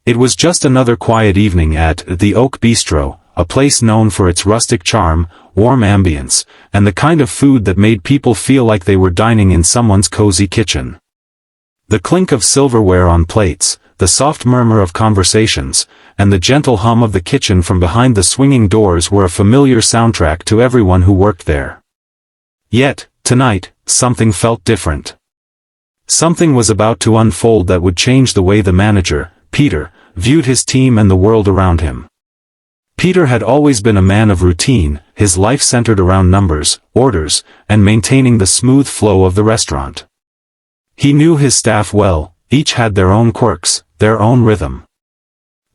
It was just another quiet evening at the Oak Bistro, a place known for its rustic charm, warm ambience, and the kind of food that made people feel like they were dining in someone's cozy kitchen. The clink of silverware on plates, the soft murmur of conversations, and the gentle hum of the kitchen from behind the swinging doors were a familiar soundtrack to everyone who worked there. Yet, tonight, something felt different. Something was about to unfold that would change the way the manager, Peter, viewed his team and the world around him. Peter had always been a man of routine, his life centered around numbers, orders, and maintaining the smooth flow of the restaurant. He knew his staff well, each had their own quirks, their own rhythm.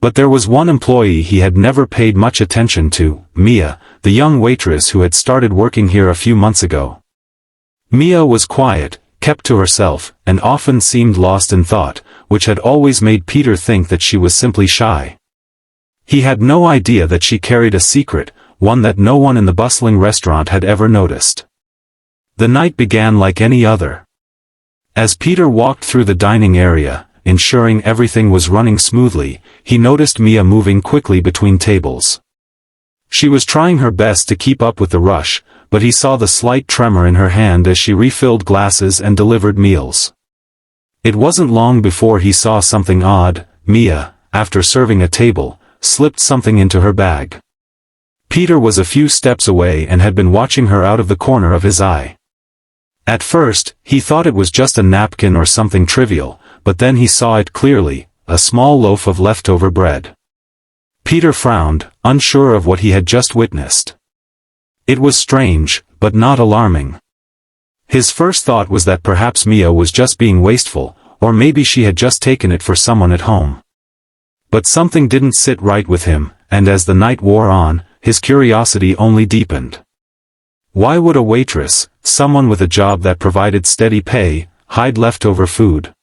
But there was one employee he had never paid much attention to, Mia, the young waitress who had started working here a few months ago. Mia was quiet, kept to herself, and often seemed lost in thought, which had always made Peter think that she was simply shy. He had no idea that she carried a secret, one that no one in the bustling restaurant had ever noticed. The night began like any other. As Peter walked through the dining area, ensuring everything was running smoothly, he noticed Mia moving quickly between tables. She was trying her best to keep up with the rush, but he saw the slight tremor in her hand as she refilled glasses and delivered meals. It wasn't long before he saw something odd. Mia, after serving a table, slipped something into her bag. Peter was a few steps away and had been watching her out of the corner of his eye. At first, he thought it was just a napkin or something trivial, but then he saw it clearly, a small loaf of leftover bread. Peter frowned, unsure of what he had just witnessed. It was strange, but not alarming. His first thought was that perhaps Mia was just being wasteful, or maybe she had just taken it for someone at home. But something didn't sit right with him, and as the night wore on, his curiosity only deepened. Why would a waitress, someone with a job that provided steady pay, hide leftover food?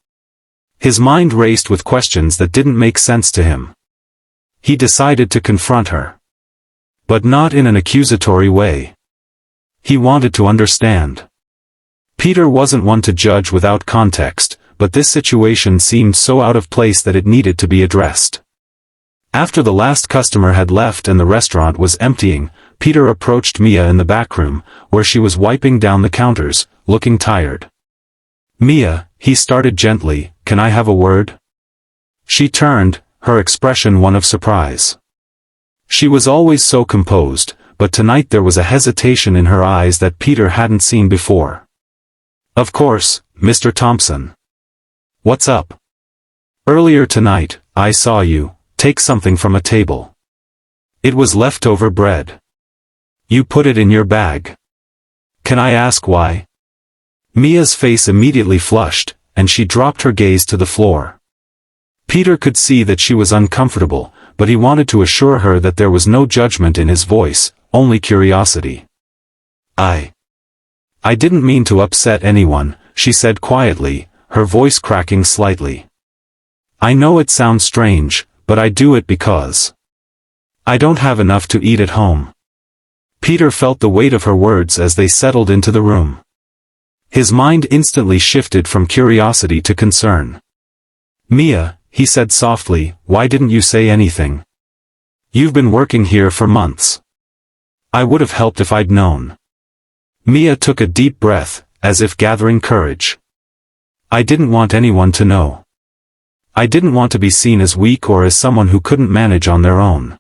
His mind raced with questions that didn't make sense to him. He decided to confront her. But not in an accusatory way. He wanted to understand. Peter wasn't one to judge without context, but this situation seemed so out of place that it needed to be addressed. After the last customer had left and the restaurant was emptying, Peter approached Mia in the back room, where she was wiping down the counters, looking tired. "Mia," he started gently, "can I have a word?" She turned, her expression one of surprise. She was always so composed, but tonight there was a hesitation in her eyes that Peter hadn't seen before. "Of course, Mr. Thompson. What's up? Earlier tonight, I saw you take something from a table. It was leftover bread. You put it in your bag. Can I ask why?" Mia's face immediately flushed, and she dropped her gaze to the floor. Peter could see that she was uncomfortable, but he wanted to assure her that there was no judgment in his voice, only curiosity. I didn't mean to upset anyone," she said quietly, her voice cracking slightly. "I know it sounds strange, but I do it because I don't have enough to eat at home." Peter felt the weight of her words as they settled into the room. His mind instantly shifted from curiosity to concern. "Mia," he said softly, "why didn't you say anything? You've been working here for months. I would have helped if I'd known." Mia took a deep breath, as if gathering courage. "I didn't want anyone to know. I didn't want to be seen as weak or as someone who couldn't manage on their own.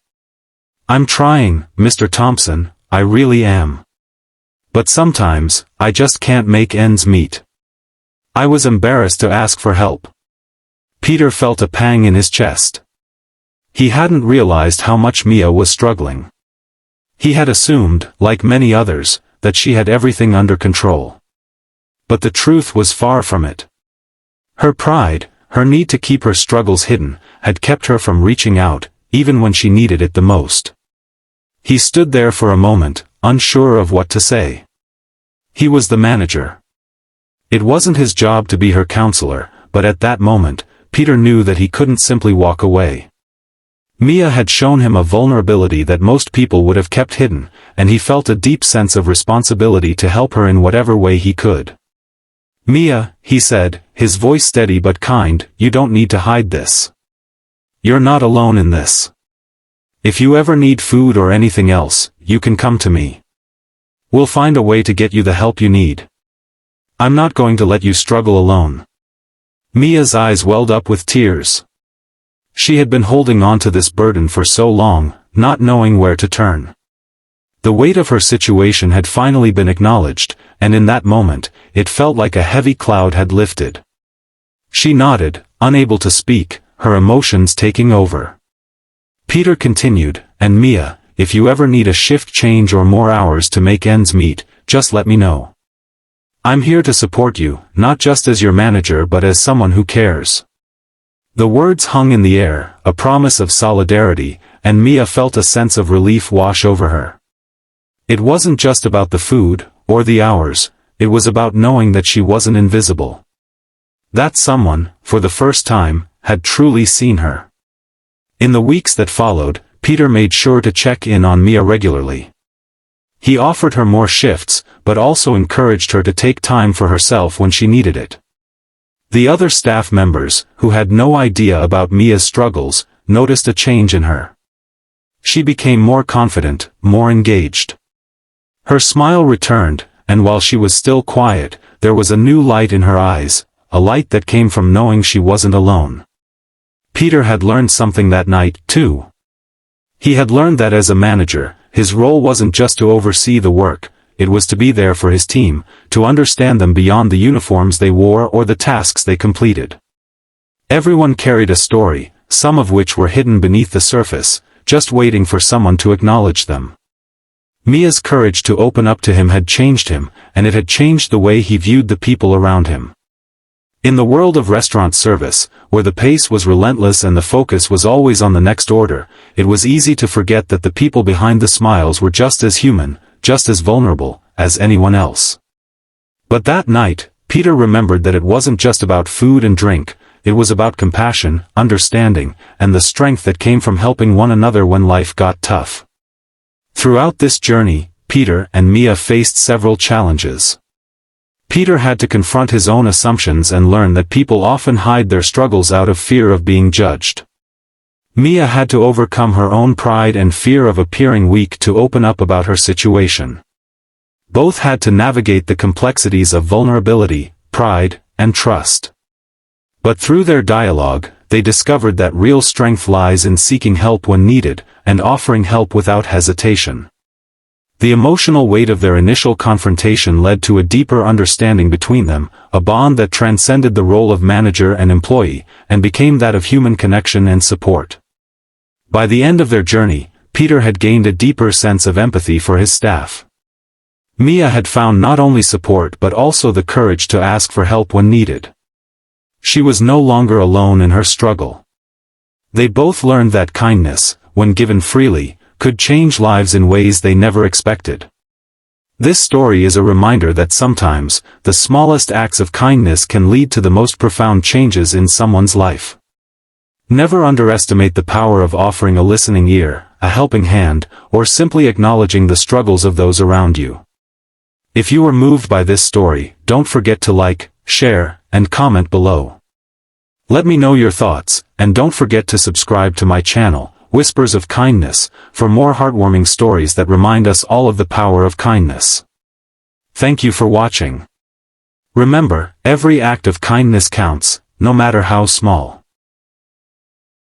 I'm trying, Mr. Thompson, I really am. But sometimes, I just can't make ends meet." I was embarrassed to ask for help. Peter felt a pang in his chest. He hadn't realized how much Mia was struggling. He had assumed, like many others, that she had everything under control. But the truth was far from it. Her pride, her need to keep her struggles hidden, had kept her from reaching out, even when she needed it the most. He stood there for a moment, unsure of what to say. He was the manager. It wasn't his job to be her counselor, but at that moment, Peter knew that he couldn't simply walk away. Mia had shown him a vulnerability that most people would have kept hidden, and he felt a deep sense of responsibility to help her in whatever way he could. "Mia," he said, his voice steady but kind, "you don't need to hide this. You're not alone in this. If you ever need food or anything else, you can come to me. We'll find a way to get you the help you need. I'm not going to let you struggle alone." Mia's eyes welled up with tears. She had been holding on to this burden for so long, not knowing where to turn. The weight of her situation had finally been acknowledged, and in that moment, it felt like a heavy cloud had lifted. She nodded, unable to speak, her emotions taking over. Peter continued, "And Mia, if you ever need a shift change or more hours to make ends meet, just let me know. I'm here to support you, not just as your manager but as someone who cares." The words hung in the air, a promise of solidarity, and Mia felt a sense of relief wash over her. It wasn't just about the food, or the hours, it was about knowing that she wasn't invisible. That someone, for the first time, had truly seen her. In the weeks that followed, Peter made sure to check in on Mia regularly. He offered her more shifts, but also encouraged her to take time for herself when she needed it. The other staff members, who had no idea about Mia's struggles, noticed a change in her. She became more confident, more engaged. Her smile returned, and while she was still quiet, there was a new light in her eyes, a light that came from knowing she wasn't alone. Peter had learned something that night, too. He had learned that as a manager, his role wasn't just to oversee the work, it was to be there for his team, to understand them beyond the uniforms they wore or the tasks they completed. Everyone carried a story, some of which were hidden beneath the surface, just waiting for someone to acknowledge them. Mia's courage to open up to him had changed him, and it had changed the way he viewed the people around him. In the world of restaurant service, where the pace was relentless and the focus was always on the next order, it was easy to forget that the people behind the smiles were just as human, just as vulnerable, as anyone else. But that night, Peter remembered that it wasn't just about food and drink, it was about compassion, understanding, and the strength that came from helping one another when life got tough. Throughout this journey, Peter and Mia faced several challenges. Peter had to confront his own assumptions and learn that people often hide their struggles out of fear of being judged. Mia had to overcome her own pride and fear of appearing weak to open up about her situation. Both had to navigate the complexities of vulnerability, pride, and trust. But through their dialogue, they discovered that real strength lies in seeking help when needed, and offering help without hesitation. The emotional weight of their initial confrontation led to a deeper understanding between them, a bond that transcended the role of manager and employee, and became that of human connection and support. By the end of their journey, Peter had gained a deeper sense of empathy for his staff. Mia had found not only support but also the courage to ask for help when needed. She was no longer alone in her struggle. They both learned that kindness, when given freely, could change lives in ways they never expected. This story is a reminder that sometimes, the smallest acts of kindness can lead to the most profound changes in someone's life. Never underestimate the power of offering a listening ear, a helping hand, or simply acknowledging the struggles of those around you. If you were moved by this story, don't forget to like, share, and comment below. Let me know your thoughts, and don't forget to subscribe to my channel, Whispers of Kindness, for more heartwarming stories that remind us all of the power of kindness. Thank you for watching. Remember, every act of kindness counts, no matter how small.